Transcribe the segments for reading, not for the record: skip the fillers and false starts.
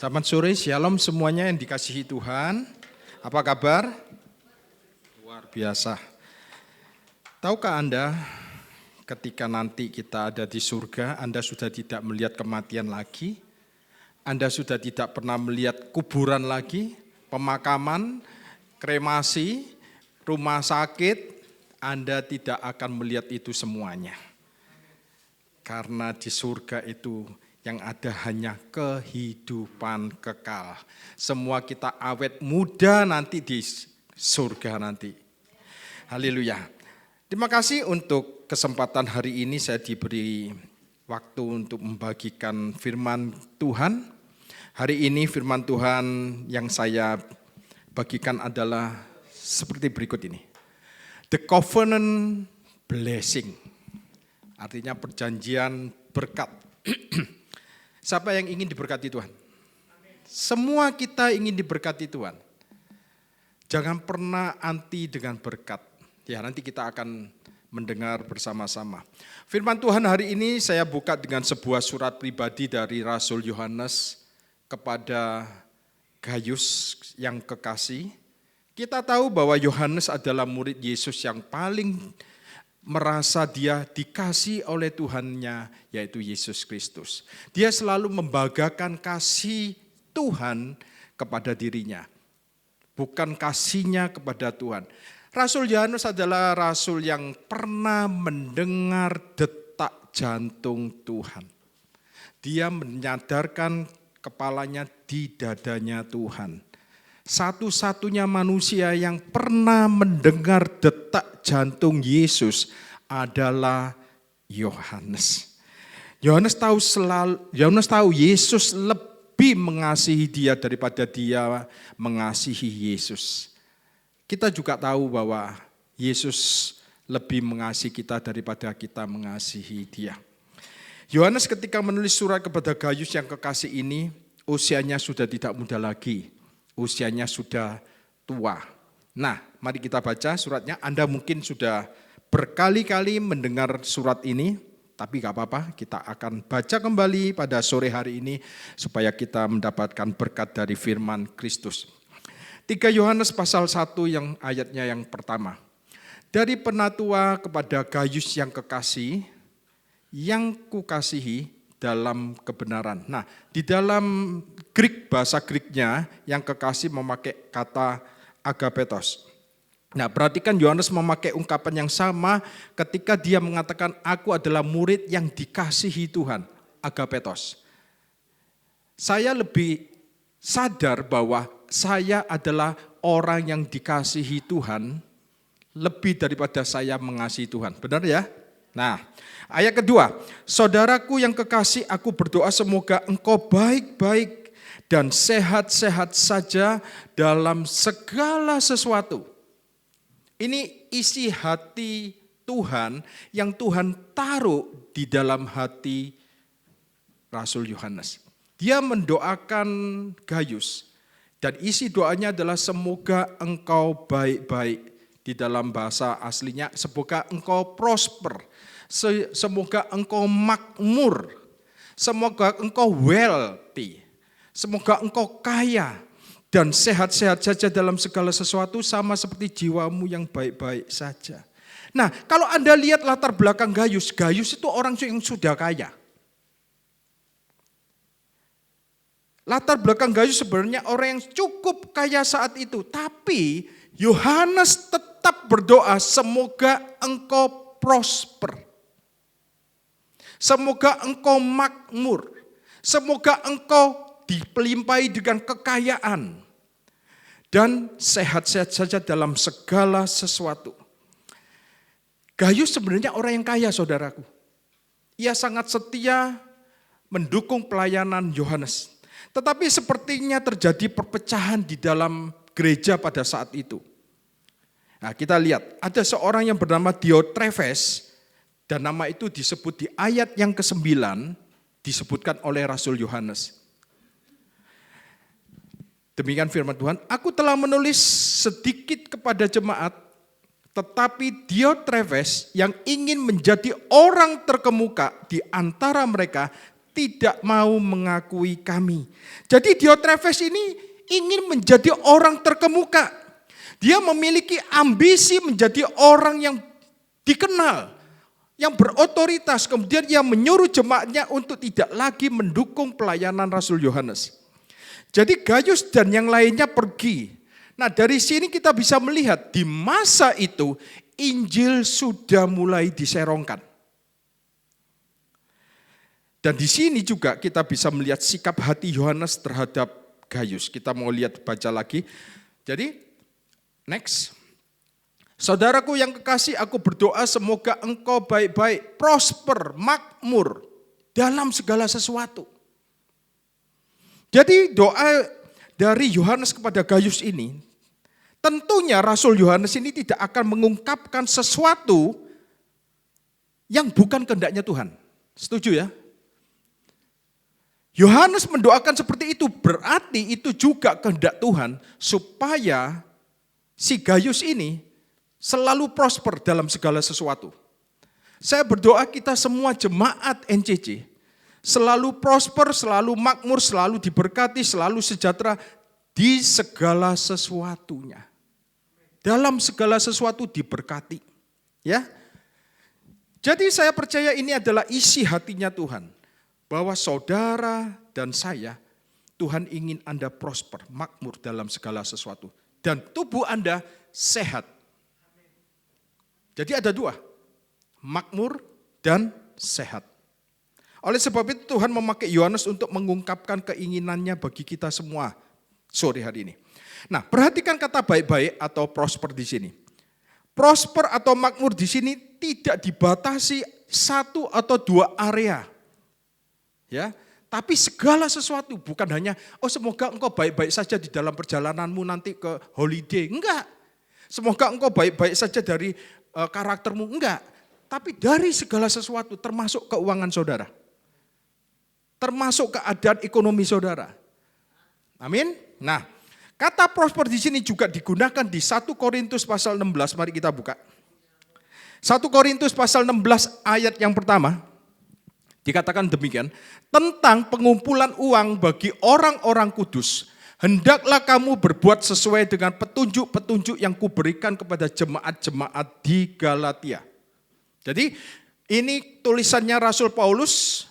Selamat sore, shalom semuanya yang dikasihi Tuhan. Apa kabar? Luar biasa. Tahukah Anda, ketika nanti kita ada di surga, Anda sudah tidak melihat kematian lagi, Anda sudah tidak pernah melihat kuburan lagi, pemakaman, kremasi, rumah sakit, Anda tidak akan melihat itu semuanya. Karena di surga itu yang ada hanya kehidupan kekal. Semua kita awet muda nanti di surga nanti. Haleluya. Terima kasih untuk kesempatan hari ini saya diberi waktu untuk membagikan firman Tuhan. Hari ini firman Tuhan yang saya bagikan adalah seperti berikut ini. The covenant blessing. Artinya perjanjian berkat. Siapa yang ingin diberkati Tuhan? Semua kita ingin diberkati Tuhan. Jangan pernah anti dengan berkat. Ya, nanti kita akan mendengar bersama-sama. Firman Tuhan hari ini saya buka dengan sebuah surat pribadi dari Rasul Yohanes kepada Gayus yang kekasih. Kita tahu bahwa Yohanes adalah murid Yesus yang paling merasa dia dikasih oleh Tuhannya, yaitu Yesus Kristus. Dia selalu membanggakan kasih Tuhan kepada dirinya, bukan kasihnya kepada Tuhan. Rasul Yohanes adalah rasul yang pernah mendengar detak jantung Tuhan. Dia menyadarkan kepalanya di dadanya Tuhan. Satu-satunya manusia yang pernah mendengar detak jantung Yesus adalah Yohanes. Yohanes tahu Yesus lebih mengasihi dia daripada dia mengasihi Yesus. Kita juga tahu bahwa Yesus lebih mengasihi kita daripada kita mengasihi dia. Yohanes ketika menulis surat kepada Gayus yang kekasih ini, usianya sudah tidak muda lagi. Usianya sudah tua. Nah, mari kita baca suratnya. Anda mungkin sudah berkali-kali mendengar surat ini, tapi gak apa-apa, kita akan baca kembali pada sore hari ini supaya kita mendapatkan berkat dari firman Kristus. 3 Yohanes pasal 1 yang ayatnya yang pertama. Dari penatua kepada Gayus yang kekasih, yang kukasihi dalam kebenaran. Nah, di dalam Greek, bahasa Greeknya yang kekasih memakai kata agapetos. Nah, perhatikan Yohanes memakai ungkapan yang sama ketika dia mengatakan aku adalah murid yang dikasihi Tuhan, agapetos. Saya lebih sadar bahwa saya adalah orang yang dikasihi Tuhan lebih daripada saya mengasihi Tuhan. Benar ya? Nah, ayat kedua, saudaraku yang kekasih, aku berdoa semoga engkau baik-baik dan sehat-sehat saja dalam segala sesuatu. Ini isi hati Tuhan yang Tuhan taruh di dalam hati Rasul Yohanes. Dia mendoakan Gayus dan isi doanya adalah semoga engkau baik-baik. Di dalam bahasa aslinya, semoga engkau prosper. Semoga engkau makmur, semoga engkau wealthy, semoga engkau kaya dan sehat-sehat saja dalam segala sesuatu sama seperti jiwamu yang baik-baik saja. Nah, kalau Anda lihat latar belakang Gayus itu orang yang sudah kaya. Latar belakang Gayus sebenarnya orang yang cukup kaya saat itu, tapi Yohanes tetap berdoa semoga engkau prosper. Semoga engkau makmur, semoga engkau dilimpahi dengan kekayaan dan sehat-sehat saja dalam segala sesuatu. Gayus sebenarnya orang yang kaya, saudaraku. Ia sangat setia mendukung pelayanan Yohanes. Tetapi sepertinya terjadi perpecahan di dalam gereja pada saat itu. Nah, kita lihat ada seorang yang bernama Diotrefes. Dan nama itu disebut di ayat yang ke-9, disebutkan oleh Rasul Yohanes. Demikian firman Tuhan, aku telah menulis sedikit kepada jemaat, tetapi Diotrefes yang ingin menjadi orang terkemuka di antara mereka tidak mau mengakui kami. Jadi Diotrefes ini ingin menjadi orang terkemuka. Dia memiliki ambisi menjadi orang yang dikenal, yang berotoritas. Kemudian ia menyuruh jemaatnya untuk tidak lagi mendukung pelayanan Rasul Yohanes. Jadi Gaius dan yang lainnya pergi. Nah, dari sini kita bisa melihat di masa itu Injil sudah mulai diserongkan. Dan di sini juga kita bisa melihat sikap hati Yohanes terhadap Gaius. Kita mau lihat, baca lagi. Jadi next. Saudaraku yang kekasih, aku berdoa semoga engkau baik-baik, prosper, makmur dalam segala sesuatu. Jadi doa dari Yohanes kepada Gaius ini, tentunya Rasul Yohanes ini tidak akan mengungkapkan sesuatu yang bukan kehendaknya Tuhan. Setuju ya? Yohanes mendoakan seperti itu, berarti itu juga kehendak Tuhan supaya si Gaius ini selalu prosper dalam segala sesuatu. Saya berdoa kita semua jemaat NCC selalu prosper, selalu makmur, selalu diberkati, selalu sejahtera di segala sesuatunya. Dalam segala sesuatu diberkati. Ya. Jadi saya percaya ini adalah isi hatinya Tuhan. Bahwa saudara dan saya, Tuhan ingin Anda prosper, makmur dalam segala sesuatu. Dan tubuh Anda sehat. Jadi ada dua, makmur dan sehat. Oleh sebab itu Tuhan memakai Yohanes untuk mengungkapkan keinginannya bagi kita semua sore hari ini. Nah, perhatikan kata baik-baik atau prosper di sini. Prosper atau makmur di sini tidak dibatasi satu atau dua area. Ya, tapi segala sesuatu, bukan hanya semoga engkau baik-baik saja di dalam perjalananmu nanti ke holiday. Enggak. Semoga engkau baik-baik saja dari karaktermu. Enggak. Tapi dari segala sesuatu termasuk keuangan saudara. Termasuk keadaan ekonomi saudara. Amin. Nah, kata prosper di sini juga digunakan di 1 Korintus pasal 16. Mari kita buka. 1 Korintus pasal 16 ayat yang pertama. Dikatakan demikian. Tentang pengumpulan uang bagi orang-orang kudus. Hendaklah kamu berbuat sesuai dengan petunjuk-petunjuk yang kuberikan kepada jemaat-jemaat di Galatia. Jadi ini tulisannya Rasul Paulus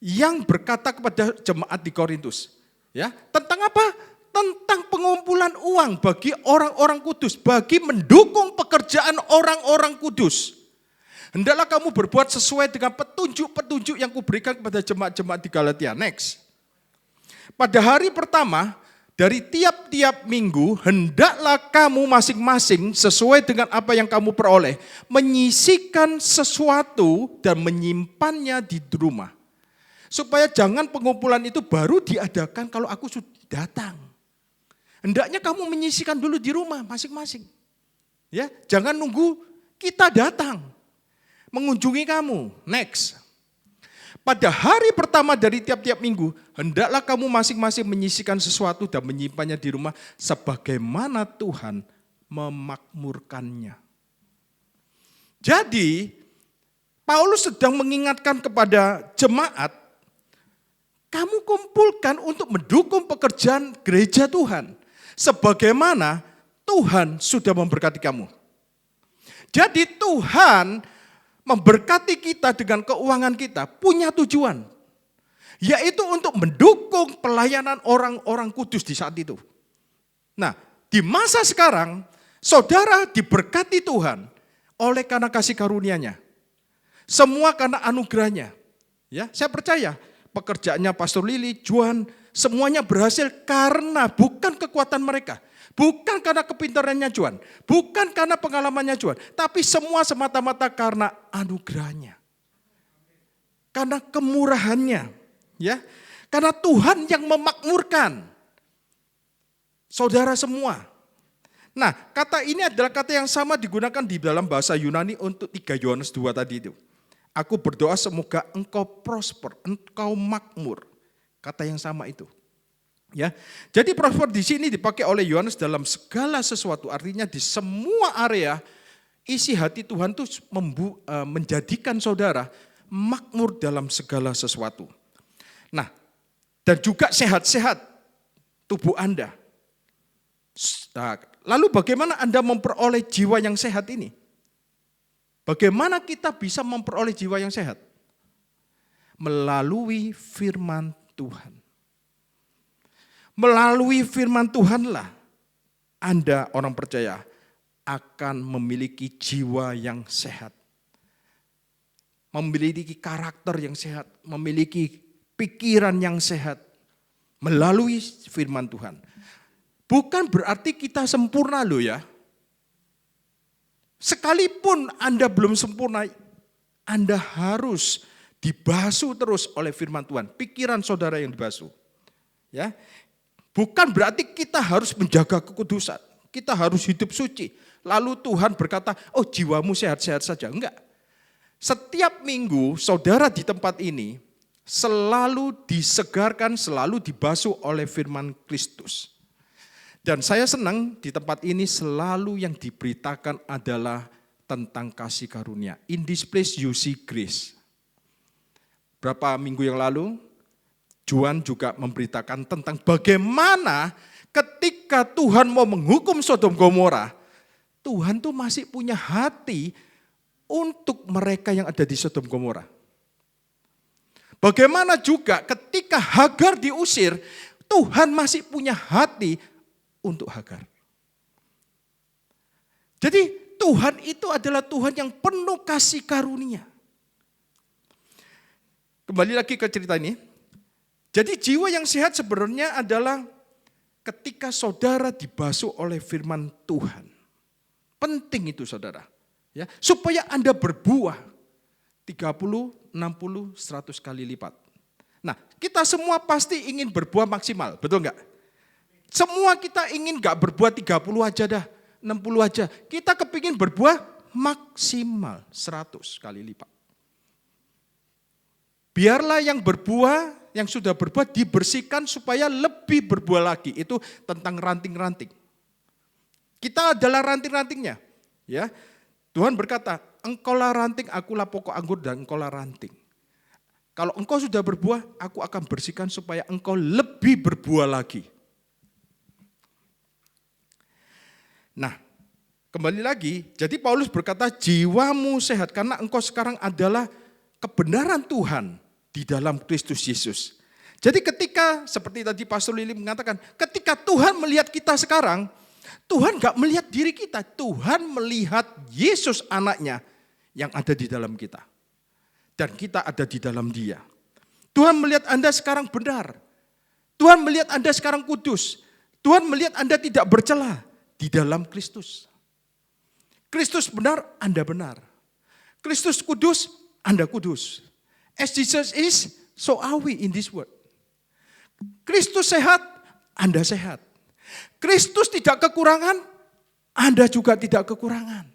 yang berkata kepada jemaat di Korintus. Ya, tentang apa? Tentang pengumpulan uang bagi orang-orang kudus, bagi mendukung pekerjaan orang-orang kudus. Hendaklah kamu berbuat sesuai dengan petunjuk-petunjuk yang kuberikan kepada jemaat-jemaat di Galatia. Next. Pada hari pertama, dari tiap-tiap minggu, hendaklah kamu masing-masing sesuai dengan apa yang kamu peroleh, menyisihkan sesuatu dan menyimpannya di rumah. Supaya jangan pengumpulan itu baru diadakan kalau aku sudah datang. Hendaknya kamu menyisihkan dulu di rumah masing-masing. Ya, jangan nunggu kita datang mengunjungi kamu. Next. Pada hari pertama dari tiap-tiap minggu, hendaklah kamu masing-masing menyisihkan sesuatu dan menyimpannya di rumah sebagaimana Tuhan memakmurkannya. Jadi, Paulus sedang mengingatkan kepada jemaat, kamu kumpulkan untuk mendukung pekerjaan gereja Tuhan. Sebagaimana Tuhan sudah memberkati kamu. Jadi Tuhan memberkati kita dengan keuangan kita punya tujuan. Yaitu untuk mendukung pelayanan orang-orang kudus di saat itu. Nah, di masa sekarang, saudara diberkati Tuhan oleh karena kasih karunia-Nya. Semua karena anugerahnya. Ya, saya percaya pekerjaannya Pastor Lili, Juan, semuanya berhasil karena bukan kekuatan mereka. Bukan karena kepintarannya Juan. Bukan karena pengalamannya Juan. Tapi semua semata-mata karena anugerahnya. Karena kemurahannya. Ya, karena Tuhan yang memakmurkan. Saudara semua. Nah, kata ini adalah kata yang sama digunakan di dalam bahasa Yunani untuk 3 Yohanes 2 tadi itu. Aku berdoa semoga engkau prosper, engkau makmur. Kata yang sama itu. Ya. Jadi prosper di sini dipakai oleh Yohanes dalam segala sesuatu. Artinya di semua area isi hati Tuhan itu menjadikan saudara makmur dalam segala sesuatu. Nah, dan juga sehat-sehat tubuh Anda. Nah, lalu bagaimana Anda memperoleh jiwa yang sehat ini? Bagaimana kita bisa memperoleh jiwa yang sehat? Melalui firman Tuhan. Melalui firman Tuhanlah Anda orang percaya akan memiliki jiwa yang sehat. Memiliki karakter yang sehat, memiliki pikiran yang sehat melalui firman Tuhan. Bukan berarti kita sempurna loh ya. Sekalipun Anda belum sempurna, Anda harus dibasuh terus oleh firman Tuhan. Pikiran saudara yang dibasuh. Ya. Bukan berarti kita harus menjaga kekudusan. Kita harus hidup suci. Lalu Tuhan berkata, oh jiwamu sehat-sehat saja. Enggak. Setiap minggu saudara di tempat ini selalu disegarkan, selalu dibasuh oleh firman Kristus. Dan saya senang di tempat ini selalu yang diberitakan adalah tentang kasih karunia. In this place you see grace. Berapa minggu yang lalu, Juan juga memberitakan tentang bagaimana ketika Tuhan mau menghukum Sodom Gomora, Tuhan tuh masih punya hati untuk mereka yang ada di Sodom Gomora. Bagaimana juga ketika Hagar diusir, Tuhan masih punya hati untuk Hagar. Jadi Tuhan itu adalah Tuhan yang penuh kasih karunia. Kembali lagi ke cerita ini. Jadi jiwa yang sehat sebenarnya adalah ketika saudara dibasuh oleh firman Tuhan. Penting itu saudara. Ya, supaya Anda berbuah 30, 60, 100 kali lipat. Nah, kita semua pasti ingin berbuah maksimal, betul enggak? Semua kita ingin enggak berbuah 30 aja dah, 60 aja. Kita kepingin berbuah maksimal 100 kali lipat. Biarlah yang berbuah, yang sudah berbuah dibersihkan supaya lebih berbuah lagi. Itu tentang ranting-ranting. Kita adalah ranting-rantingnya. Ya, Tuhan berkata, engkaulah ranting, akulah pokok anggur dan engkaulah ranting. Kalau engkau sudah berbuah, aku akan bersihkan supaya engkau lebih berbuah lagi. Nah, kembali lagi, jadi Paulus berkata, jiwamu sehat karena engkau sekarang adalah kebenaran Tuhan di dalam Kristus Yesus. Jadi ketika, seperti tadi Pastor Lili mengatakan, ketika Tuhan melihat kita sekarang, Tuhan gak melihat diri kita, Tuhan melihat Yesus anaknya yang ada di dalam kita. Dan kita ada di dalam dia. Tuhan melihat Anda sekarang benar. Tuhan melihat Anda sekarang kudus. Tuhan melihat Anda tidak bercela di dalam Kristus. Kristus benar, Anda benar. Kristus kudus, Anda kudus. As Jesus is, so are we in this world. Kristus sehat, Anda sehat. Kristus tidak kekurangan, Anda juga tidak kekurangan.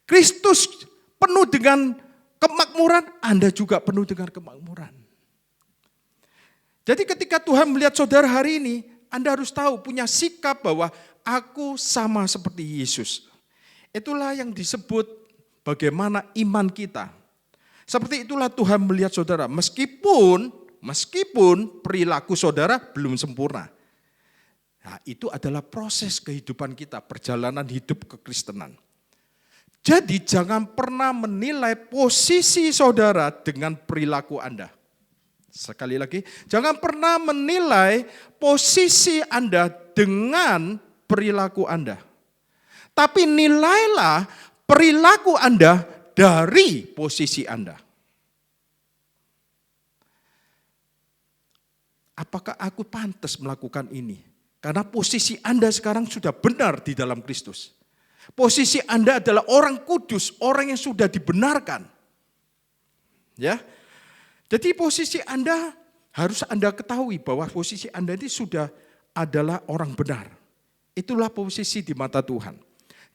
Kristus penuh dengan kemakmuran, Anda juga penuh dengan kemakmuran. Jadi ketika Tuhan melihat saudara hari ini, Anda harus tahu, punya sikap bahwa aku sama seperti Yesus. Itulah yang disebut bagaimana iman kita. Seperti itulah Tuhan melihat saudara, meskipun perilaku saudara belum sempurna. Nah, itu adalah proses kehidupan kita, perjalanan hidup kekristenan. Jadi jangan pernah menilai posisi saudara dengan perilaku Anda. Sekali lagi, jangan pernah menilai posisi Anda dengan perilaku Anda. Tapi nilailah perilaku Anda dari posisi Anda. Apakah aku pantas melakukan ini? Karena posisi Anda sekarang sudah benar di dalam Kristus. Posisi Anda adalah orang kudus, orang yang sudah dibenarkan. Ya. Jadi posisi Anda harus Anda ketahui bahwa posisi Anda ini sudah adalah orang benar. Itulah posisi di mata Tuhan.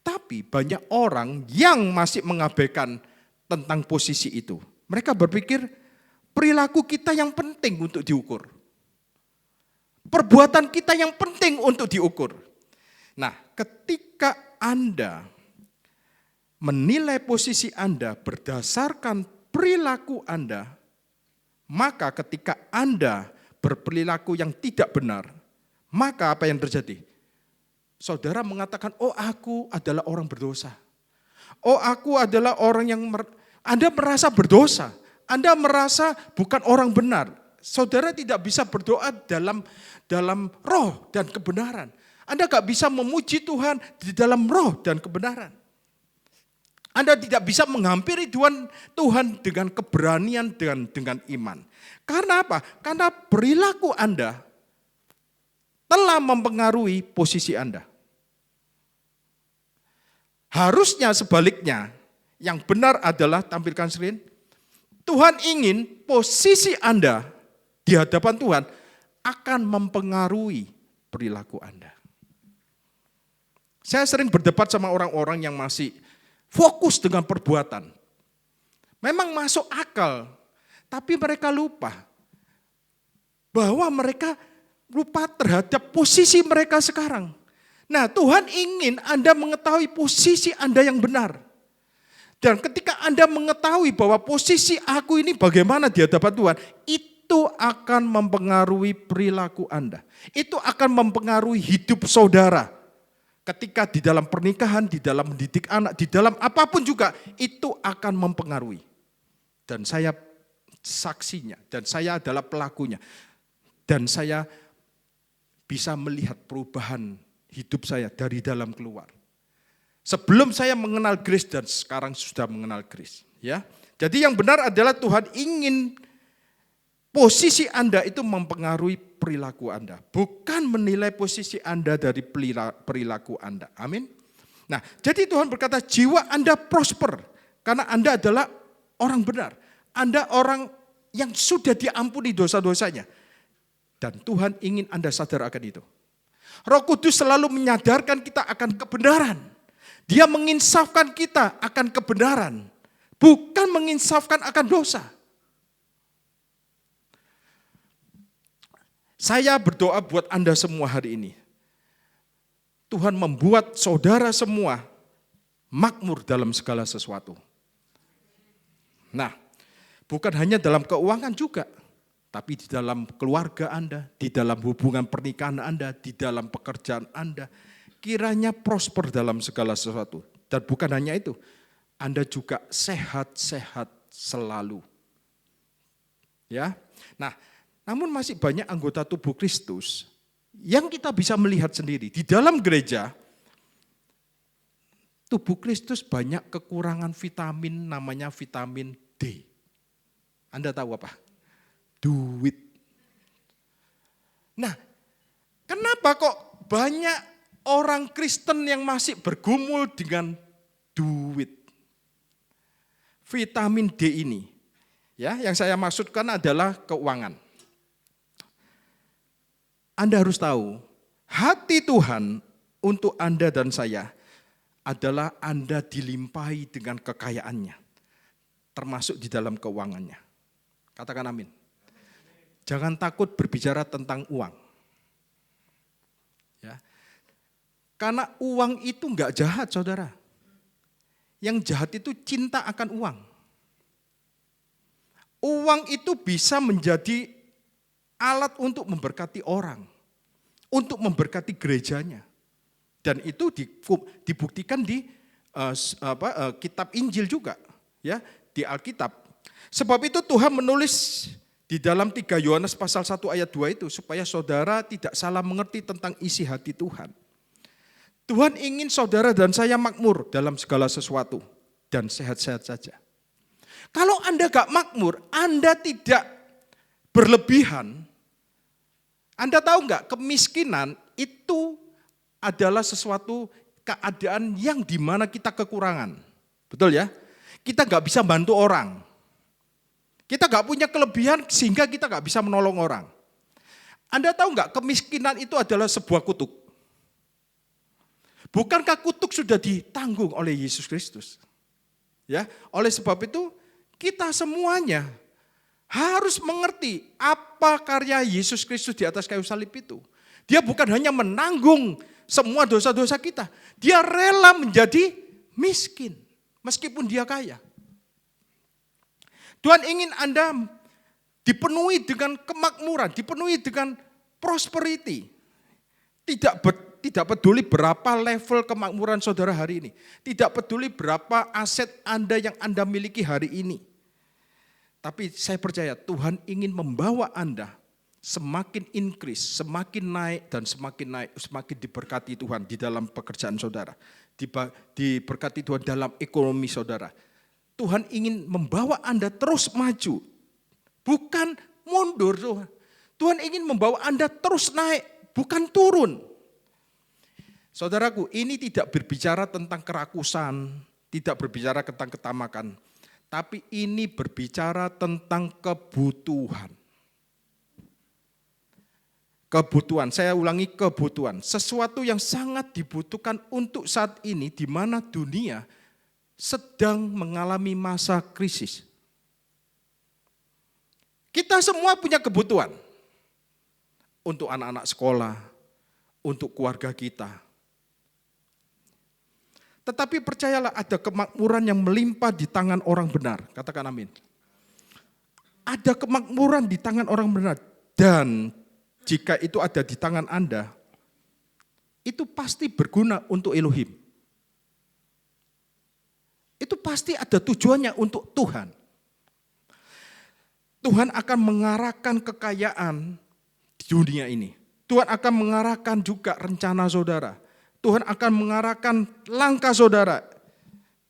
Tapi banyak orang yang masih mengabaikan tentang posisi itu. Mereka berpikir perilaku kita yang penting untuk diukur. Perbuatan kita yang penting untuk diukur. Nah, ketika Anda menilai posisi Anda berdasarkan perilaku Anda, maka ketika Anda berperilaku yang tidak benar, maka apa yang terjadi? Saudara mengatakan, oh aku adalah orang berdosa. Oh aku adalah orang yang, Anda merasa berdosa. Anda merasa bukan orang benar. Saudara tidak bisa berdoa dalam roh dan kebenaran. Anda gak bisa memuji Tuhan di dalam roh dan kebenaran. Anda tidak bisa menghampiri Tuhan dengan keberanian dan dengan iman. Karena apa? Karena perilaku Anda telah mempengaruhi posisi Anda. Harusnya sebaliknya, yang benar adalah, tampilkan screen, Tuhan ingin posisi Anda di hadapan Tuhan akan mempengaruhi perilaku Anda. Saya sering berdebat sama orang-orang yang masih fokus dengan perbuatan. Memang masuk akal, tapi mereka lupa bahwa mereka lupa terhadap posisi mereka sekarang. Nah, Tuhan ingin Anda mengetahui posisi Anda yang benar. Dan ketika Anda mengetahui bahwa posisi aku ini bagaimana di hadapan Tuhan, itu akan mempengaruhi perilaku Anda. Itu akan mempengaruhi hidup saudara. Ketika di dalam pernikahan, di dalam mendidik anak, di dalam apapun juga, itu akan mempengaruhi. Dan saya saksinya, dan saya adalah pelakunya. Dan saya bisa melihat perubahan hidup saya dari dalam keluar. Sebelum saya mengenal grace dan sekarang sudah mengenal grace. Ya. Jadi yang benar adalah Tuhan ingin posisi Anda itu mempengaruhi perilaku Anda. Bukan menilai posisi Anda dari perilaku Anda. Amin. Nah, jadi Tuhan berkata jiwa Anda prosper. Karena Anda adalah orang benar. Anda orang yang sudah diampuni dosa-dosanya. Dan Tuhan ingin Anda sadar akan itu. Roh Kudus selalu menyadarkan kita akan kebenaran. Dia menginsafkan kita akan kebenaran. Bukan menginsafkan akan dosa. Saya berdoa buat Anda semua hari ini. Tuhan membuat saudara semua makmur dalam segala sesuatu. Nah, bukan hanya dalam keuangan juga. Tapi di dalam keluarga Anda, di dalam hubungan pernikahan Anda, di dalam pekerjaan Anda, kiranya prosper dalam segala sesuatu. Dan bukan hanya itu, Anda juga sehat-sehat selalu. Ya. Nah, namun masih banyak anggota tubuh Kristus yang kita bisa melihat sendiri. Di dalam gereja, tubuh Kristus banyak kekurangan vitamin, namanya vitamin D. Anda tahu apa? Duit. Nah, kenapa kok banyak orang Kristen yang masih bergumul dengan duit? Vitamin D ini, ya, yang saya maksudkan adalah keuangan. Anda harus tahu, hati Tuhan untuk Anda dan saya adalah Anda dilimpahi dengan kekayaannya, termasuk di dalam keuangannya. Katakan amin. Jangan takut berbicara tentang uang. Ya. Karena uang itu enggak jahat, saudara. Yang jahat itu cinta akan uang. Uang itu bisa menjadi alat untuk memberkati orang. Untuk memberkati gerejanya. Dan itu dibuktikan di kitab Injil juga. Ya, di Alkitab. Sebab itu Tuhan menulis di dalam 3 Yohanes pasal 1 ayat 2 itu, supaya saudara tidak salah mengerti tentang isi hati Tuhan. Tuhan ingin saudara dan saya makmur dalam segala sesuatu dan sehat-sehat saja. Kalau Anda gak makmur, Anda tidak berlebihan. Anda tahu gak, kemiskinan itu adalah sesuatu keadaan yang dimana kita kekurangan. Betul ya? Kita gak bisa bantu orang. Kita gak punya kelebihan sehingga kita gak bisa menolong orang. Anda tahu gak, kemiskinan itu adalah sebuah kutuk. Bukankah kutuk sudah ditanggung oleh Yesus Kristus? Ya, oleh sebab itu kita semuanya harus mengerti apa karya Yesus Kristus di atas kayu salib itu. Dia bukan hanya menanggung semua dosa-dosa kita. Dia rela menjadi miskin meskipun dia kaya. Tuhan ingin Anda dipenuhi dengan kemakmuran, dipenuhi dengan prosperity. Tidak peduli berapa level kemakmuran saudara hari ini. Tidak peduli berapa aset Anda yang Anda miliki hari ini. Tapi saya percaya Tuhan ingin membawa Anda semakin increase, semakin naik dan semakin naik, semakin diberkati Tuhan di dalam pekerjaan saudara. Diberkati Tuhan dalam ekonomi saudara. Tuhan ingin membawa Anda terus maju, bukan mundur. Tuhan ingin membawa Anda terus naik, bukan turun. Saudaraku, ini tidak berbicara tentang kerakusan, tidak berbicara tentang ketamakan, tapi ini berbicara tentang kebutuhan. Kebutuhan, saya ulangi, kebutuhan. Sesuatu yang sangat dibutuhkan untuk saat ini di mana dunia sedang mengalami masa krisis. Kita semua punya kebutuhan. Untuk anak-anak sekolah, untuk keluarga kita. Tetapi percayalah ada kemakmuran yang melimpah di tangan orang benar. Katakan amin. Ada kemakmuran di tangan orang benar. Dan jika itu ada di tangan Anda, itu pasti berguna untuk Elohim. Itu pasti ada tujuannya untuk Tuhan. Tuhan akan mengarahkan kekayaan di dunia ini. Tuhan akan mengarahkan juga rencana saudara. Tuhan akan mengarahkan langkah saudara.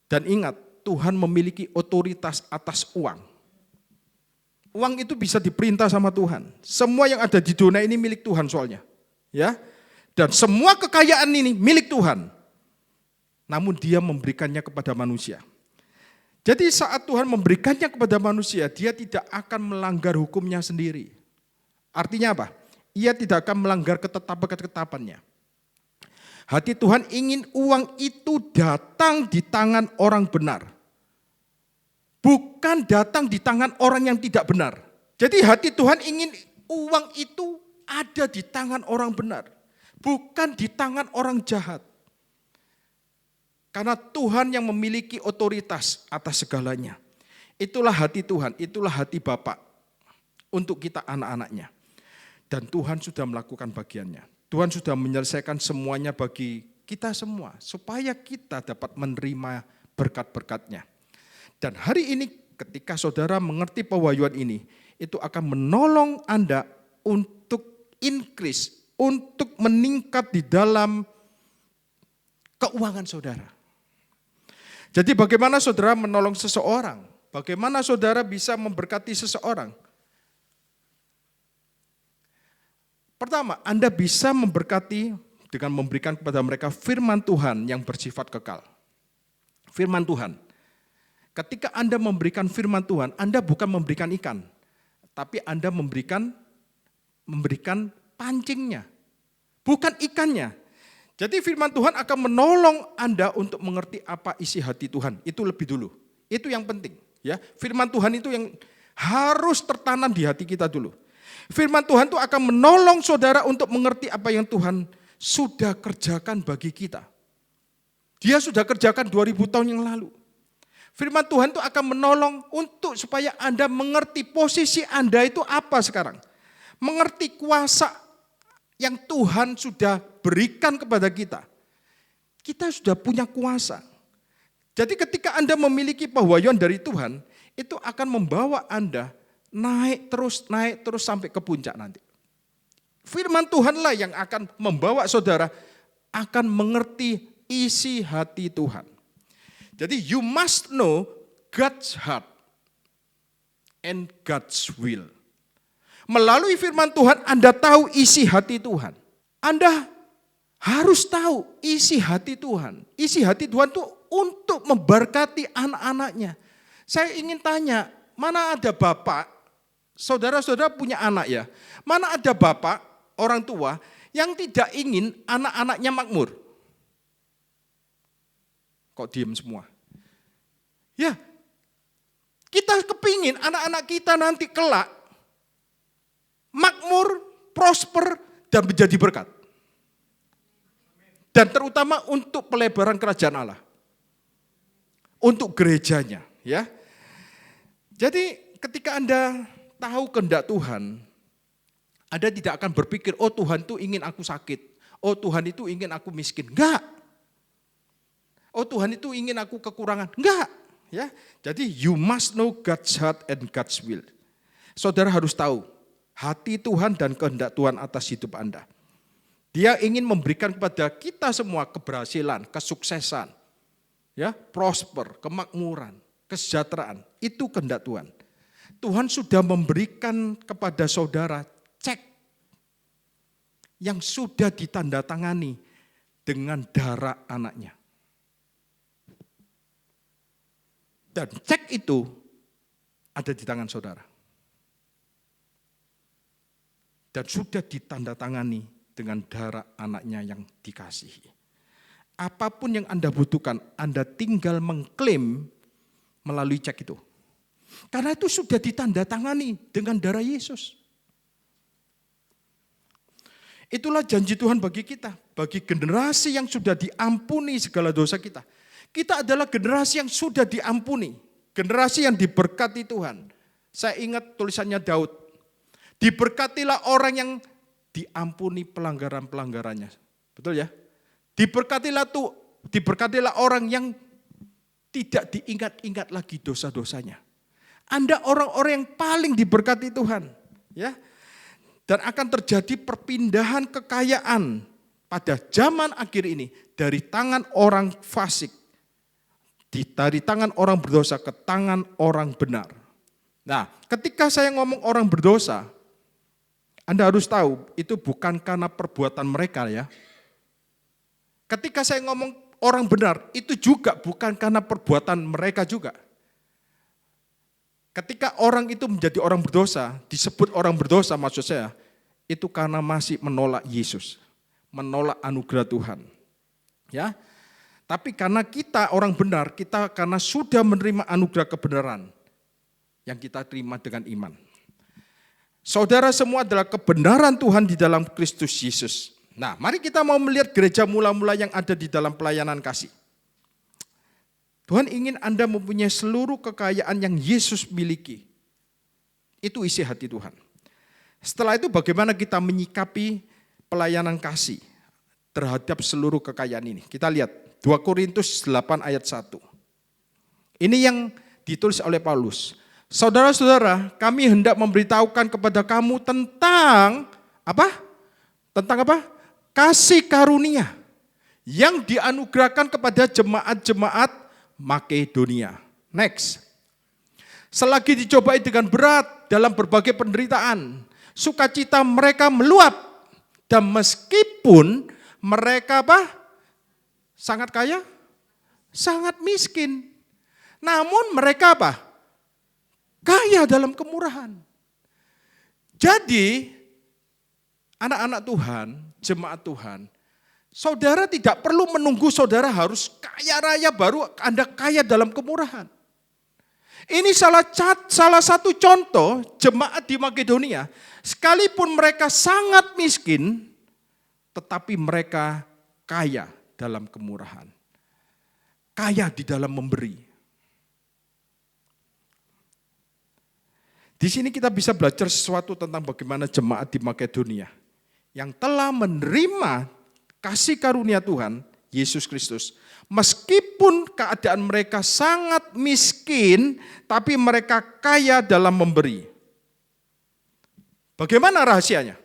Dan ingat, Tuhan memiliki otoritas atas uang. Uang itu bisa diperintah sama Tuhan. Semua yang ada di dunia ini milik Tuhan soalnya. Ya. Dan semua kekayaan ini milik Tuhan. Namun dia memberikannya kepada manusia. Jadi saat Tuhan memberikannya kepada manusia, dia tidak akan melanggar hukumnya sendiri. Artinya apa? Ia tidak akan melanggar ketetapan-ketetapannya. Hati Tuhan ingin uang itu datang di tangan orang benar. Bukan datang di tangan orang yang tidak benar. Jadi hati Tuhan ingin uang itu ada di tangan orang benar. Bukan di tangan orang jahat. Karena Tuhan yang memiliki otoritas atas segalanya. Itulah hati Tuhan, itulah hati Bapa untuk kita anak-anaknya. Dan Tuhan sudah melakukan bagiannya. Tuhan sudah menyelesaikan semuanya bagi kita semua. Supaya kita dapat menerima berkat-berkatnya. Dan hari ini ketika saudara mengerti pewahyuan ini, itu akan menolong Anda untuk increase, untuk meningkat di dalam keuangan saudara. Jadi bagaimana saudara menolong seseorang? Bagaimana saudara bisa memberkati seseorang? Pertama, Anda bisa memberkati dengan memberikan kepada mereka firman Tuhan yang bersifat kekal. Firman Tuhan. Ketika Anda memberikan firman Tuhan, Anda bukan memberikan ikan, tapi Anda memberikan pancingnya, bukan ikannya. Jadi firman Tuhan akan menolong Anda untuk mengerti apa isi hati Tuhan. Itu lebih dulu. Itu yang penting. Ya, firman Tuhan itu yang harus tertanam di hati kita dulu. Firman Tuhan itu akan menolong saudara untuk mengerti apa yang Tuhan sudah kerjakan bagi kita. Dia sudah kerjakan 2000 tahun yang lalu. Firman Tuhan itu akan menolong untuk supaya Anda mengerti posisi Anda itu apa sekarang. Mengerti kuasa yang Tuhan sudah berikan kepada kita. Kita sudah punya kuasa. Jadi ketika Anda memiliki pewahyuan dari Tuhan, itu akan membawa Anda naik terus sampai ke puncak nanti. Firman Tuhanlah yang akan membawa saudara akan mengerti isi hati Tuhan. Jadi you must know God's heart and God's will. Melalui firman Tuhan Anda tahu isi hati Tuhan. Anda harus tahu isi hati Tuhan. Isi hati Tuhan itu untuk memberkati anak-anaknya. Saya ingin tanya, mana ada bapak, saudara-saudara punya anak ya, mana ada bapak, orang tua yang tidak ingin anak-anaknya makmur? Kok diem semua? Ya, kita kepingin anak-anak kita nanti kelak makmur, prosper, dan menjadi berkat. Dan terutama untuk pelebaran kerajaan Allah. Untuk gerejanya. Ya. Jadi ketika Anda tahu kehendak Tuhan, Anda tidak akan berpikir, oh Tuhan itu ingin aku sakit, oh Tuhan itu ingin aku miskin. Enggak. Oh Tuhan itu ingin aku kekurangan. Enggak. Ya. Jadi you must know God's heart and God's will. Saudara harus tahu hati Tuhan dan kehendak Tuhan atas hidup Anda. Dia ingin memberikan kepada kita semua keberhasilan, kesuksesan, ya, prosper, kemakmuran, kesejahteraan. Itu kehendak Tuhan. Tuhan sudah memberikan kepada saudara cek yang sudah ditandatangani dengan darah anaknya. Dan cek itu ada di tangan saudara. Dan sudah ditandatangani dengan darah anaknya yang dikasihi. Apapun yang Anda butuhkan, Anda tinggal mengklaim melalui cek itu. Karena itu sudah ditandatangani dengan darah Yesus. Itulah janji Tuhan bagi kita, bagi generasi yang sudah diampuni segala dosa kita. Kita adalah generasi yang sudah diampuni, generasi yang diberkati Tuhan. Saya ingat tulisannya Daud. Diberkatilah orang yang diampuni pelanggaran-pelanggarannya. Betul ya? Diberkatilah orang yang tidak diingat-ingat lagi dosa-dosanya. Anda orang-orang yang paling diberkati Tuhan, ya. Dan akan terjadi perpindahan kekayaan pada zaman akhir ini dari tangan orang fasik, dari tangan orang berdosa ke tangan orang benar. Nah, ketika saya ngomong orang berdosa, Anda harus tahu itu bukan karena perbuatan mereka ya. Ketika saya ngomong orang benar, itu juga bukan karena perbuatan mereka juga. Ketika orang itu menjadi orang berdosa, disebut orang berdosa maksud saya, itu karena masih menolak Yesus, menolak anugerah Tuhan. Ya. Tapi karena kita orang benar, kita karena sudah menerima anugerah kebenaran yang kita terima dengan iman. Saudara semua adalah kebenaran Tuhan di dalam Kristus Yesus. Nah, mari kita mau melihat gereja mula-mula yang ada di dalam pelayanan kasih. Tuhan ingin Anda mempunyai seluruh kekayaan yang Yesus miliki. Itu isi hati Tuhan. Setelah itu bagaimana kita menyikapi pelayanan kasih terhadap seluruh kekayaan ini. Kita lihat 2 Korintus 8 ayat 1. Ini yang ditulis oleh Paulus. Saudara-saudara, kami hendak memberitahukan kepada kamu tentang apa? Tentang apa? Kasih karunia yang dianugerahkan kepada jemaat-jemaat Makedonia. Next. Selagi dicobai dengan berat dalam berbagai penderitaan, sukacita mereka meluap. Dan meskipun mereka apa? Sangat kaya? Sangat miskin. Namun mereka apa? Kaya dalam kemurahan. Jadi, anak-anak Tuhan, jemaat Tuhan, saudara tidak perlu menunggu saudara harus kaya raya baru Anda kaya dalam kemurahan. Ini salah satu contoh jemaat di Makedonia, sekalipun mereka sangat miskin, tetapi mereka kaya dalam kemurahan. Kaya di dalam memberi. Di sini kita bisa belajar sesuatu tentang bagaimana jemaat di Makedonia yang telah menerima kasih karunia Tuhan, Yesus Kristus. Meskipun keadaan mereka sangat miskin, tapi mereka kaya dalam memberi. Bagaimana rahasianya?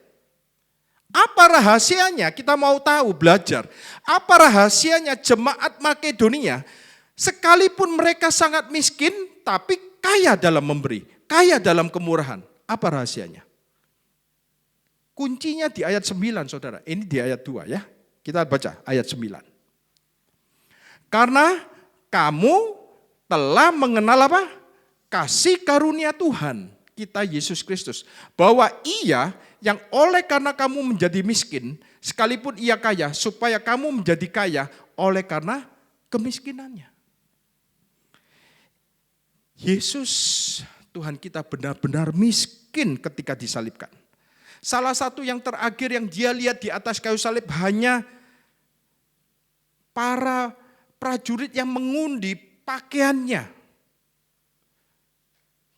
Apa rahasianya? Kita mau tahu, belajar. Apa rahasianya jemaat Makedonia? Sekalipun mereka sangat miskin, tapi kaya dalam memberi. Kaya dalam kemurahan. Apa rahasianya? Kuncinya di ayat 9, saudara. Ini di ayat 2 ya. Kita baca ayat 9. Karena kamu telah mengenal apa? Kasih karunia Tuhan kita Yesus Kristus. Bahwa ia yang oleh karena kamu menjadi miskin, sekalipun ia kaya, supaya kamu menjadi kaya oleh karena kemiskinannya. Yesus Tuhan kita benar-benar miskin ketika disalibkan. Salah satu yang terakhir yang dia lihat di atas kayu salib hanya para prajurit yang mengundi pakaiannya.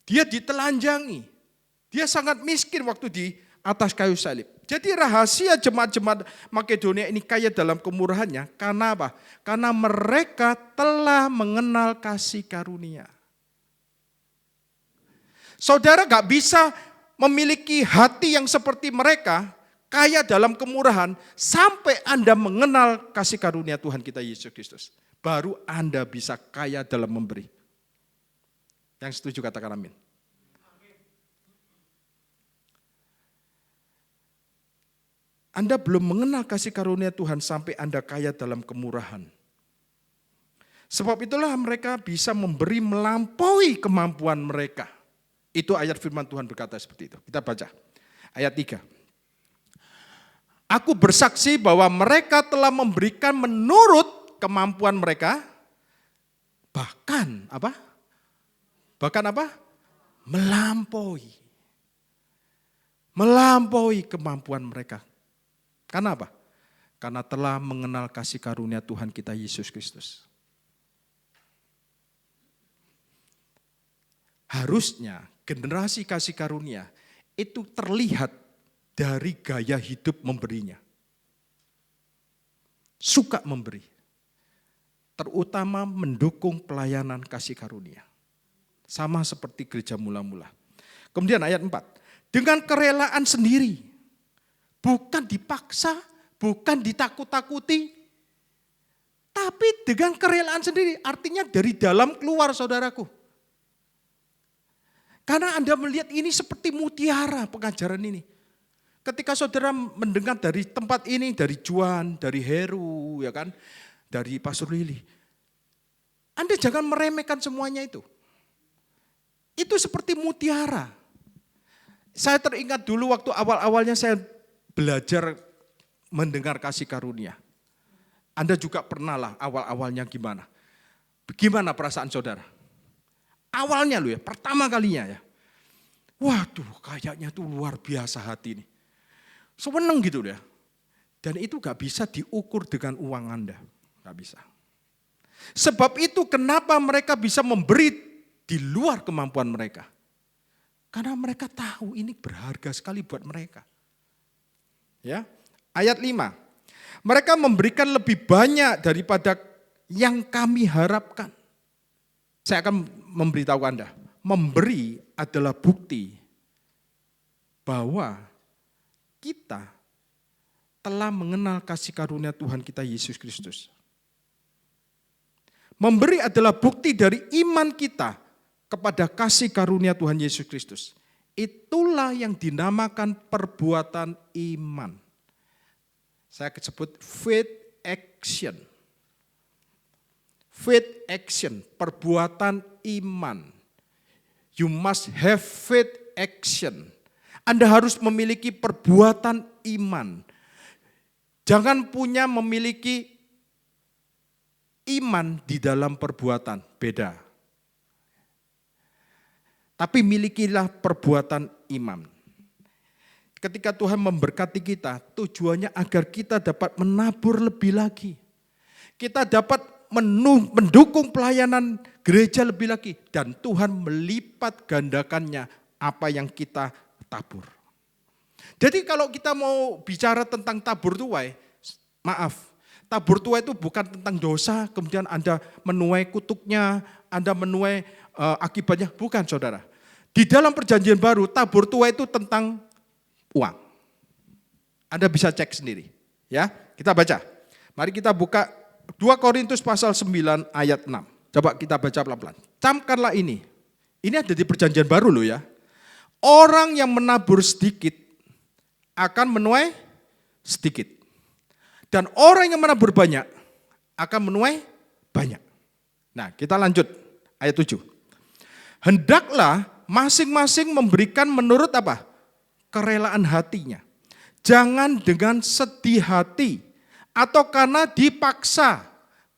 Dia ditelanjangi. Dia sangat miskin waktu di atas kayu salib. Jadi rahasia jemaat-jemaat Makedonia ini kaya dalam kemurahannya. Karena apa? Karena mereka telah mengenal kasih karunia. Saudara gak bisa memiliki hati yang seperti mereka, kaya dalam kemurahan, sampai Anda mengenal kasih karunia Tuhan kita Yesus Kristus. Baru Anda bisa kaya dalam memberi. Yang setuju katakan amin. Anda belum mengenal kasih karunia Tuhan sampai Anda kaya dalam kemurahan. Sebab itulah mereka bisa memberi melampaui kemampuan mereka. Itu ayat firman Tuhan berkata seperti itu. Kita baca ayat 3. Aku bersaksi bahwa mereka telah memberikan menurut kemampuan mereka. Bahkan apa? Bahkan apa? Melampaui. Melampaui kemampuan mereka. Karena apa? Karena telah mengenal kasih karunia Tuhan kita Yesus Kristus. Harusnya generasi kasih karunia itu terlihat dari gaya hidup memberinya. Suka memberi. Terutama mendukung pelayanan kasih karunia. Sama seperti gereja mula-mula. Kemudian ayat 4. Dengan kerelaan sendiri. Bukan dipaksa, bukan ditakut-takuti. Tapi dengan kerelaan sendiri. Artinya dari dalam keluar saudaraku. Karena Anda melihat ini seperti mutiara pengajaran ini. Ketika saudara mendengar dari tempat ini, dari Juan, dari Heru, ya kan, dari Pastor Lili. Anda jangan meremehkan semuanya itu. Itu seperti mutiara. Saya teringat dulu waktu awal-awalnya saya belajar mendengar kasih karunia. Anda juga pernah lah awal-awalnya gimana. Gimana perasaan saudara? Awalnya loh ya, pertama kalinya ya. Waduh kayaknya tuh luar biasa hati ini. Seneng gitu ya. Dan itu gak bisa diukur dengan uang Anda. Gak bisa. Sebab itu kenapa mereka bisa memberi di luar kemampuan mereka. Karena mereka tahu ini berharga sekali buat mereka. Ya, ayat 5. Mereka memberikan lebih banyak daripada yang kami harapkan. Saya akan memberitahu Anda, memberi adalah bukti bahwa kita telah mengenal kasih karunia Tuhan kita Yesus Kristus. Memberi adalah bukti dari iman kita kepada kasih karunia Tuhan Yesus Kristus. Itulah yang dinamakan perbuatan iman. Saya sebut faith action. Faith action, perbuatan iman. You must have faith action. Anda harus memiliki perbuatan iman. Jangan memiliki iman di dalam perbuatan, beda. Tapi milikilah perbuatan iman. Ketika Tuhan memberkati kita, tujuannya agar kita dapat menabur lebih lagi. Kita dapat mendukung pelayanan gereja lebih lagi. Dan Tuhan melipat gandakannya apa yang kita tabur. Jadi kalau kita mau bicara tentang tabur tuai, maaf. Tabur tuai itu bukan tentang dosa, kemudian Anda menuai kutuknya, Anda menuai akibatnya. Bukan saudara. Di dalam perjanjian baru, tabur tuai itu tentang uang. Anda bisa cek sendiri. Ya, kita baca. Mari kita buka 2 Korintus pasal 9 ayat 6. Coba kita baca pelan-pelan. Camkanlah ini. Ini ada di perjanjian baru loh ya. Orang yang menabur sedikit akan menuai sedikit. Dan orang yang menabur banyak akan menuai banyak. Nah kita lanjut ayat 7. Hendaklah masing-masing memberikan menurut apa? Kerelaan hatinya. Jangan dengan sedih hati. Atau karena dipaksa,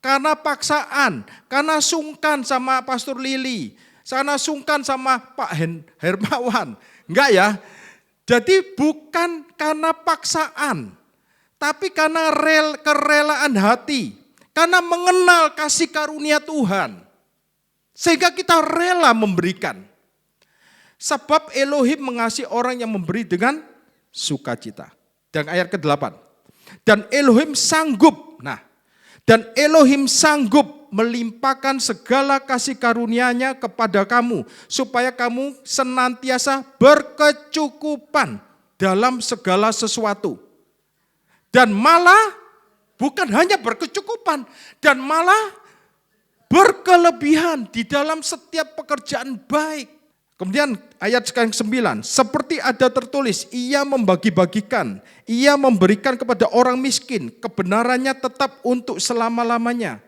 karena paksaan, karena sungkan sama Pastor Lili, karena sungkan sama Pak Hermawan. Enggak ya, jadi bukan karena paksaan, tapi karena kerelaan hati, karena mengenal kasih karunia Tuhan. Sehingga kita rela memberikan. Sebab Elohim mengasihi orang yang memberi dengan sukacita. Dan ayat ke-8. Dan Elohim sanggup. Dan Elohim sanggup melimpahkan segala kasih karunia-Nya kepada kamu, supaya kamu senantiasa berkecukupan dalam segala sesuatu. Dan malah bukan hanya berkecukupan, dan malah berkelebihan di dalam setiap pekerjaan baik. Kemudian ayat ke-9, seperti ada tertulis, ia membagi-bagikan, ia memberikan kepada orang miskin, kebenarannya tetap untuk selama-lamanya.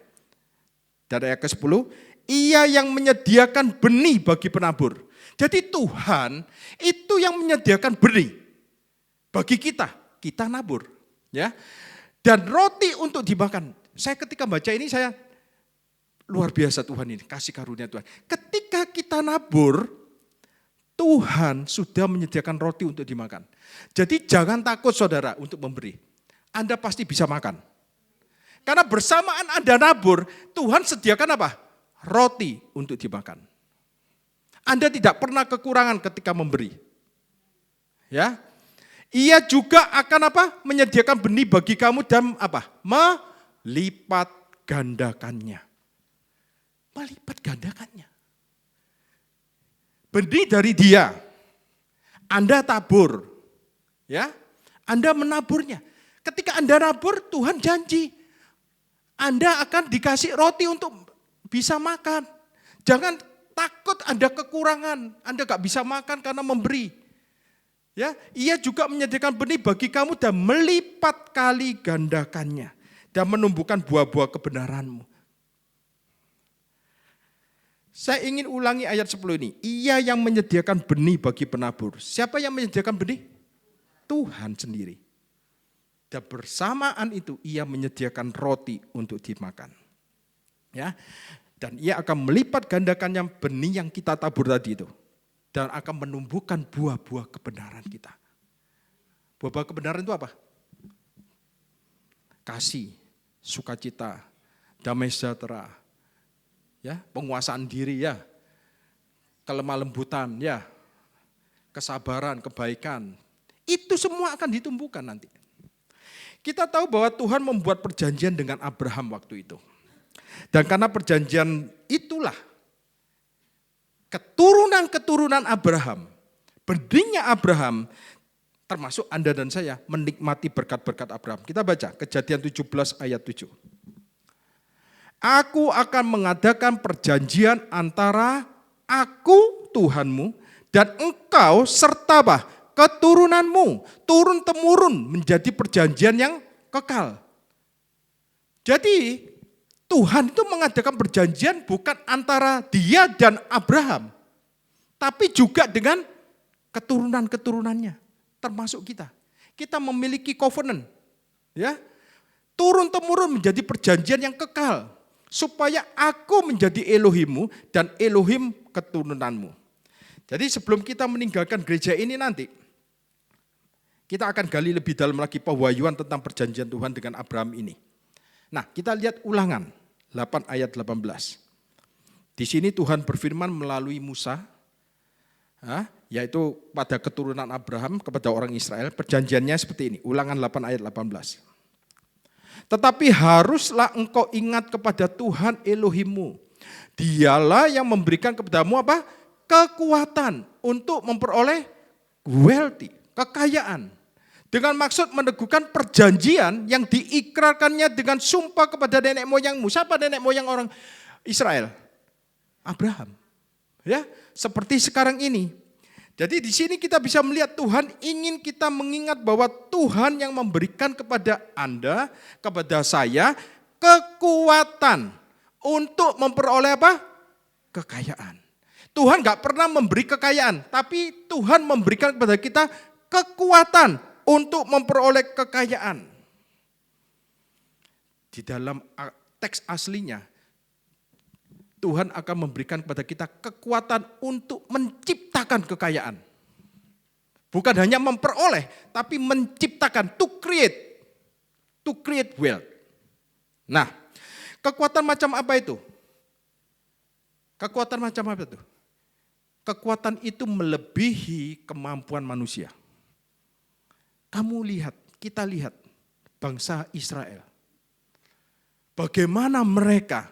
Dan ayat ke-10, ia yang menyediakan benih bagi penabur. Jadi Tuhan itu yang menyediakan benih bagi kita nabur. Ya. Dan roti untuk dimakan. Saya ketika baca ini saya luar biasa Tuhan ini, kasih karunia Tuhan. Ketika kita nabur, Tuhan sudah menyediakan roti untuk dimakan. Jadi jangan takut saudara untuk memberi. Anda pasti bisa makan. Karena bersamaan Anda nabur, Tuhan sediakan apa? Roti untuk dimakan. Anda tidak pernah kekurangan ketika memberi. Ya. Ia juga akan apa? Menyediakan benih bagi kamu dan apa? Melipat gandakannya. Melipat gandakannya. Benih dari Dia. Anda tabur. Ya. Anda menaburnya. Ketika Anda nabur, Tuhan janji Anda akan dikasih roti untuk bisa makan. Jangan takut Anda kekurangan. Anda gak bisa makan karena memberi. Ya, ia juga menyediakan benih bagi kamu dan melipat kali gandakannya. Dan menumbuhkan buah-buah kebenaranmu. Saya ingin ulangi ayat 10 ini. Ia yang menyediakan benih bagi penabur. Siapa yang menyediakan benih? Tuhan sendiri. Dan bersamaan itu ia menyediakan roti untuk dimakan. Ya. Dan ia akan melipat gandakannya benih yang kita tabur tadi itu. Dan akan menumbuhkan buah-buah kebenaran kita. Buah-buah kebenaran itu apa? Kasih, sukacita, damai sejahtera, ya, penguasaan diri ya, kelemah lembutan ya, kesabaran, kebaikan. Itu semua akan ditumbuhkan nanti. Kita tahu bahwa Tuhan membuat perjanjian dengan Abraham waktu itu. Dan karena perjanjian itulah keturunan-keturunan Abraham, benihnya Abraham, termasuk Anda dan saya menikmati berkat-berkat Abraham. Kita baca Kejadian 17 ayat 7. Aku akan mengadakan perjanjian antara aku Tuhanmu dan engkau serta keturunanmu. Turun-temurun menjadi perjanjian yang kekal. Jadi Tuhan itu mengadakan perjanjian bukan antara Dia dan Abraham. Tapi juga dengan keturunan-keturunannya. Termasuk kita. Kita memiliki covenant. Ya, turun-temurun menjadi perjanjian yang kekal. Supaya aku menjadi Elohimmu dan Elohim keturunanmu. Jadi sebelum kita meninggalkan gereja ini nanti, kita akan gali lebih dalam lagi pewahyuan tentang perjanjian Tuhan dengan Abraham ini. Nah, kita lihat Ulangan 8 ayat 18. Di sini Tuhan berfirman melalui Musa, yaitu pada keturunan Abraham kepada orang Israel. Perjanjiannya seperti ini, Ulangan 8 ayat 18. Tetapi haruslah engkau ingat kepada Tuhan Elohimmu. Dialah yang memberikan kepadamu apa? Kekuatan untuk memperoleh wealthy, kekayaan. Dengan maksud meneguhkan perjanjian yang diikrarkannya dengan sumpah kepada nenek moyangmu. Siapa nenek moyang orang Israel? Abraham. Ya, seperti sekarang ini. Jadi di sini kita bisa melihat Tuhan ingin kita mengingat bahwa Tuhan yang memberikan kepada Anda, kepada saya, kekuatan untuk memperoleh apa? Kekayaan. Tuhan gak pernah memberi kekayaan, tapi Tuhan memberikan kepada kita kekuatan untuk memperoleh kekayaan. Di dalam teks aslinya, Tuhan akan memberikan kepada kita kekuatan untuk menciptakan kekayaan. Bukan hanya memperoleh, tapi menciptakan, to create wealth. Nah, kekuatan macam apa itu? Kekuatan macam apa itu? kekuatan itu melebihi kemampuan manusia. Kamu lihat, kita lihat bangsa Israel. Bagaimana mereka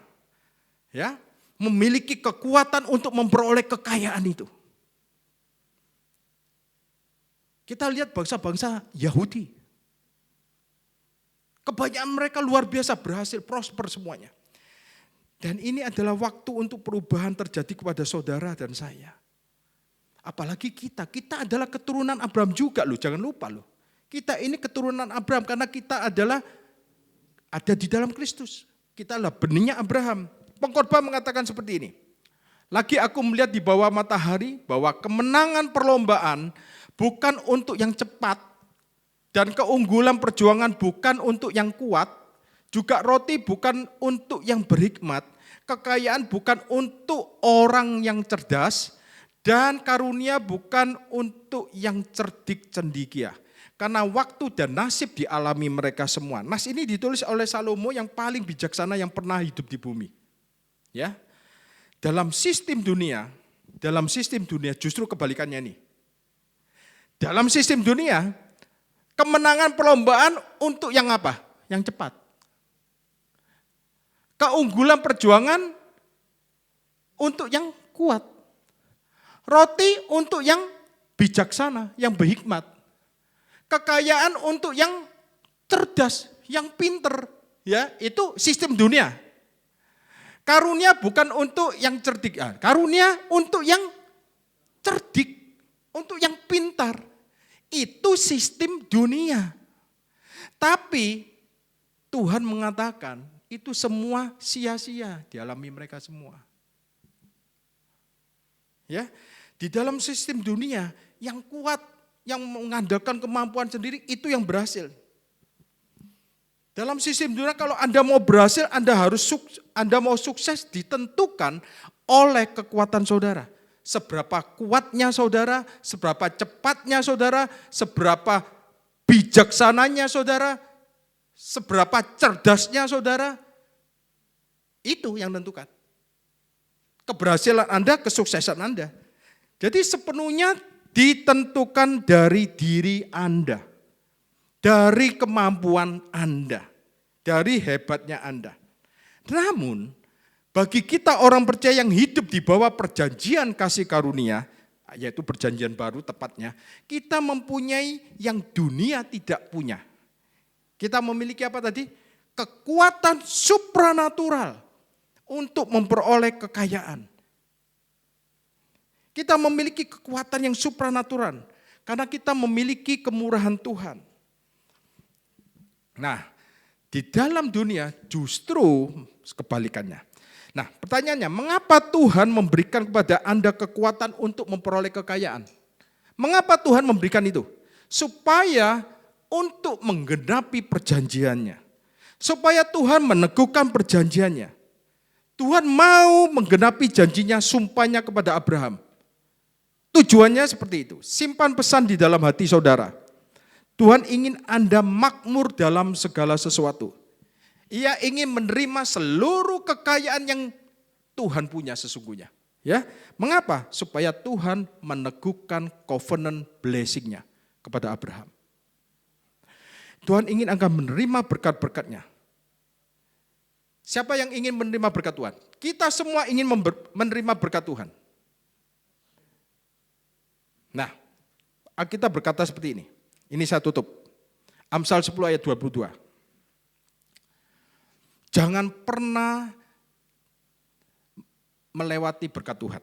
memiliki kekuatan untuk memperoleh kekayaan itu. Kita lihat bangsa-bangsa Yahudi. Kebanyakan mereka luar biasa berhasil, prosper semuanya. Dan ini adalah waktu untuk perubahan terjadi kepada saudara dan saya. Apalagi kita adalah keturunan Abraham juga loh, jangan lupa loh. Kita ini keturunan Abraham karena kita adalah ada di dalam Kristus. Kita adalah benihnya Abraham. Pengkhotbah mengatakan seperti ini. Lagi aku melihat di bawah matahari bahwa kemenangan perlombaan bukan untuk yang cepat dan keunggulan perjuangan bukan untuk yang kuat, juga roti bukan untuk yang berhikmat, kekayaan bukan untuk orang yang cerdas, dan karunia bukan untuk yang cerdik cendekia. Karena waktu dan nasib dialami mereka semua. Nas ini ditulis oleh Salomo yang paling bijaksana yang pernah hidup di bumi. Ya, dalam sistem dunia justru kebalikannya nih. Dalam sistem dunia, kemenangan perlombaan untuk yang apa? Yang cepat. Keunggulan perjuangan untuk yang kuat. Roti untuk yang bijaksana, yang berhikmat. Kekayaan untuk yang cerdas, yang pinter. Ya, itu sistem dunia. Karunia bukan untuk yang cerdik. Karunia untuk yang cerdik, untuk yang pintar. Itu sistem dunia. Tapi Tuhan mengatakan itu semua sia-sia dialami mereka semua. Ya, di dalam sistem dunia yang kuat, yang mengandalkan kemampuan sendiri itu yang berhasil. Dalam sistem dunia kalau Anda mau berhasil, Anda mau sukses ditentukan oleh kekuatan saudara. Seberapa kuatnya saudara, seberapa cepatnya saudara, seberapa bijaksananya saudara, seberapa cerdasnya saudara, itu yang menentukan. Keberhasilan Anda, kesuksesan Anda. Jadi sepenuhnya ditentukan dari diri Anda, dari kemampuan Anda, dari hebatnya Anda. Namun, bagi kita orang percaya yang hidup di bawah perjanjian kasih karunia, yaitu perjanjian baru tepatnya, kita mempunyai yang dunia tidak punya. Kita memiliki apa tadi? Kekuatan supranatural untuk memperoleh kekayaan. Kita memiliki kekuatan yang supranatural karena kita memiliki kemurahan Tuhan. Nah, di dalam dunia justru kebalikannya. Nah, pertanyaannya, mengapa Tuhan memberikan kepada Anda kekuatan untuk memperoleh kekayaan? Mengapa Tuhan memberikan itu? Supaya untuk menggenapi perjanjiannya. Supaya Tuhan meneguhkan perjanjiannya. Tuhan mau menggenapi janjinya, sumpahnya kepada Abraham. Tujuannya seperti itu. Simpan pesan di dalam hati saudara. Tuhan ingin Anda makmur dalam segala sesuatu. Ia ingin menerima seluruh kekayaan yang Tuhan punya sesungguhnya. Ya, mengapa? Supaya Tuhan meneguhkan covenant blessing-nya kepada Abraham. Tuhan ingin Anda menerima berkat-berkatnya. Siapa yang ingin menerima berkat Tuhan? Kita semua ingin menerima berkat Tuhan. Nah, Alkitab berkata seperti ini. Ini saya tutup. Amsal 10 ayat 22. Jangan pernah melewati berkat Tuhan.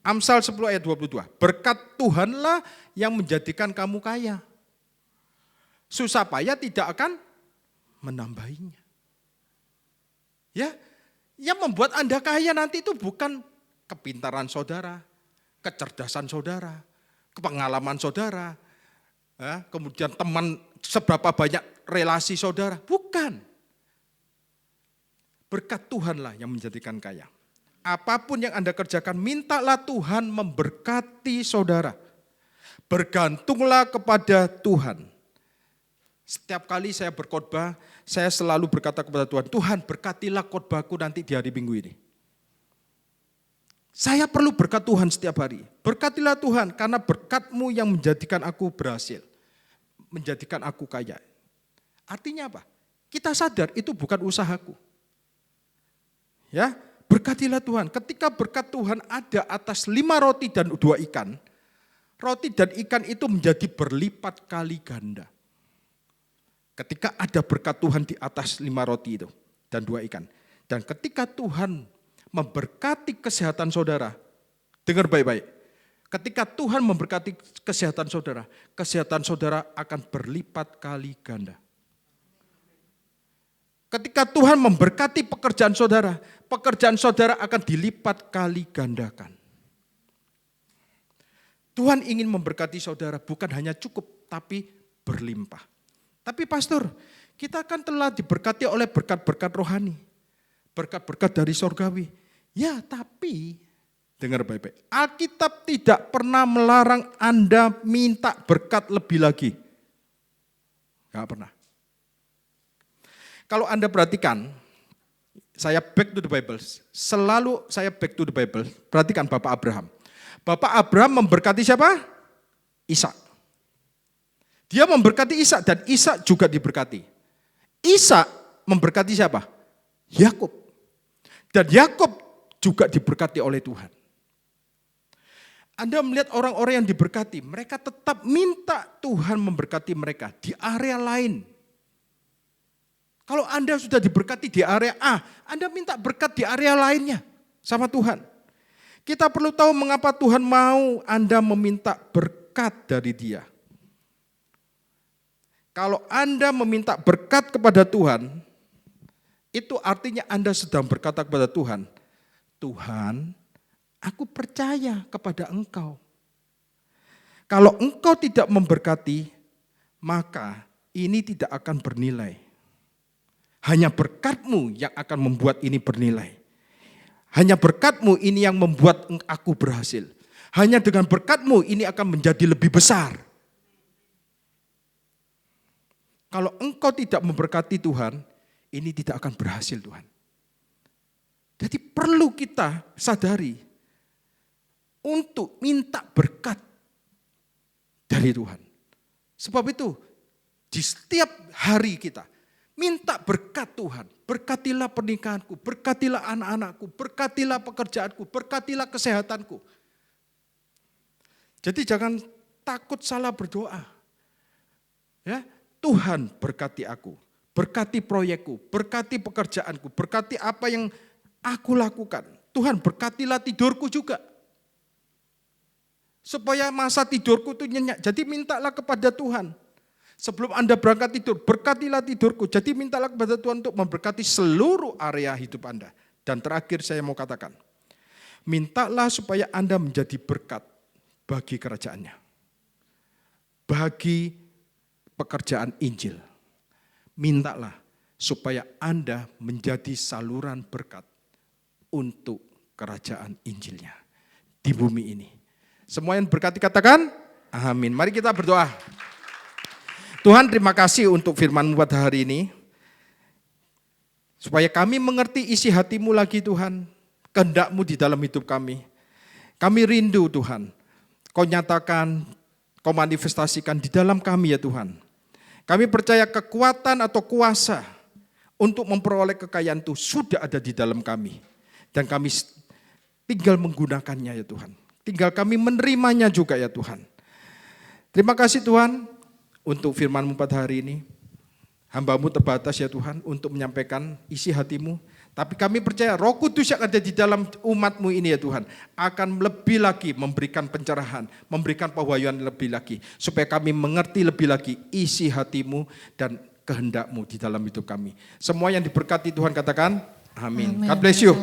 Amsal 10 ayat 22. Berkat Tuhanlah yang menjadikan kamu kaya. Susah payah tidak akan menambahinya. Ya, yang membuat Anda kaya nanti itu bukan kepintaran saudara, kecerdasan saudara, pengalaman saudara, ya, kemudian teman, seberapa banyak relasi saudara. Bukan. Berkat Tuhanlah yang menjadikan kaya. Apapun yang Anda kerjakan, mintalah Tuhan memberkati saudara. Bergantunglah kepada Tuhan. Setiap kali saya berkhotbah, saya selalu berkata kepada Tuhan, Tuhan berkatilah khotbahku nanti di hari Minggu ini. Saya perlu berkat Tuhan setiap hari. Berkatilah Tuhan karena berkat-Mu yang menjadikan aku berhasil. Menjadikan aku kaya. Artinya apa? Kita sadar itu bukan usahaku. Ya, berkatilah Tuhan. Ketika berkat Tuhan ada atas 5 roti dan 2 ikan. Roti dan ikan itu menjadi berlipat kali ganda. Ketika ada berkat Tuhan di atas 5 roti itu dan 2 ikan. Dan ketika Tuhan memberkati kesehatan saudara, dengar baik-baik. Ketika Tuhan memberkati kesehatan saudara akan berlipat kali ganda. Ketika Tuhan memberkati pekerjaan saudara akan dilipat kali gandakan. Tuhan ingin memberkati saudara bukan hanya cukup, tapi berlimpah. Tapi pastor, kita kan telah diberkati oleh berkat-berkat rohani. Berkat-berkat dari surgawi. Ya, tapi dengar baik-baik. Alkitab tidak pernah melarang Anda minta berkat lebih lagi. Enggak pernah. Kalau Anda perhatikan, saya back to the Bible. Selalu saya back to the Bible. Perhatikan Bapak Abraham. Bapak Abraham memberkati siapa? Ishak. Dia memberkati Ishak dan Ishak juga diberkati. Ishak memberkati siapa? Yakub. Dan Yakub juga diberkati oleh Tuhan. Anda melihat orang-orang yang diberkati, mereka tetap minta Tuhan memberkati mereka di area lain. Kalau Anda sudah diberkati di area A, Anda minta berkat di area lainnya sama Tuhan. Kita perlu tahu mengapa Tuhan mau Anda meminta berkat dari Dia. Kalau Anda meminta berkat kepada Tuhan, itu artinya Anda sedang berkata kepada Tuhan, Tuhan, aku percaya kepada Engkau. Kalau Engkau tidak memberkati, maka ini tidak akan bernilai. Hanya berkat-Mu yang akan membuat ini bernilai. Hanya berkat-Mu ini yang membuat aku berhasil. Hanya dengan berkat-Mu ini akan menjadi lebih besar. Kalau engkau tidak memberkati Tuhan, ini tidak akan berhasil Tuhan. Jadi perlu kita sadari untuk minta berkat dari Tuhan. Sebab itu di setiap hari kita minta berkat Tuhan. Berkatilah pernikahanku, berkatilah anak-anakku, berkatilah pekerjaanku, berkatilah kesehatanku. Jadi jangan takut salah berdoa. Ya, Tuhan berkati aku, berkati proyekku, berkati pekerjaanku, berkati apa yang aku lakukan. Tuhan berkatilah tidurku juga. Supaya masa tidurku itu nyenyak. Jadi mintalah kepada Tuhan. Sebelum Anda berangkat tidur, berkatilah tidurku. Jadi mintalah kepada Tuhan untuk memberkati seluruh area hidup Anda. Dan terakhir saya mau katakan, mintalah supaya Anda menjadi berkat bagi kerajaannya. Bagi pekerjaan Injil. Mintalah supaya Anda menjadi saluran berkat untuk kerajaan Injilnya di bumi ini. Semua yang berkati katakan, amin. Mari kita berdoa. Tuhan, terima kasih untuk firman-Mu pada hari ini. Supaya kami mengerti isi hati-Mu lagi Tuhan. Kehendak-Mu di dalam hidup kami. Kami rindu Tuhan. Kau nyatakan, Kau manifestasikan di dalam kami ya Tuhan. Kami percaya kekuatan atau kuasa untuk memperoleh kekayaan itu sudah ada di dalam kami. Dan kami tinggal menggunakannya ya Tuhan. Tinggal kami menerimanya juga ya Tuhan. Terima kasih Tuhan. Untuk firman-Mu pada hari ini, hamba-Mu terbatas ya Tuhan untuk menyampaikan isi hati-Mu. Tapi kami percaya Roh Kudus yang ada di dalam umat-Mu ini ya Tuhan, akan lebih lagi memberikan pencerahan, memberikan pewahyuan lebih lagi. Supaya kami mengerti lebih lagi isi hati-Mu dan kehendak-Mu di dalam hidup kami. Semua yang diberkati Tuhan katakan, amin. God bless you.